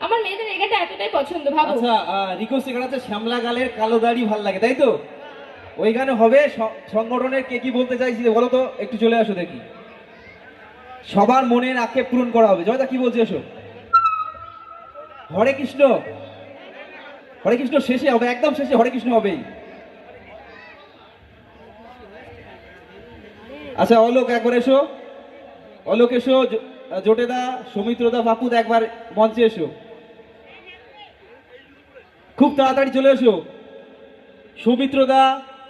আমার মেয়েদের এই গানটা এতটাই পছন্দ ভাবো। আচ্ছা রিকোয়েস্ট এখানে আছে শ্যামলা গালের কালো দাড়ি ভাল লাগে, তাই তো? ওই গানে হবে সংগঠনের কে কি বলতে চাইছিল বলো তো, একটু চলে আসো দেখি। সবার মনের আক্ষেপ পূরণ করা হবে। জয়দা কি বলছে এসো। হরে কৃষ্ণ, হরে কৃষ্ণ শেষে হবে, একদম শেষে হরে কৃষ্ণ হবেই। আচ্ছা অলোক একবার এসো, অলোক এসো, জোটেদা, সৌমিত্রদা, বাপুদা একবার মঞ্চে এসো, খুব তাড়াতাড়ি চলে এসো। সৌমিত্রদা,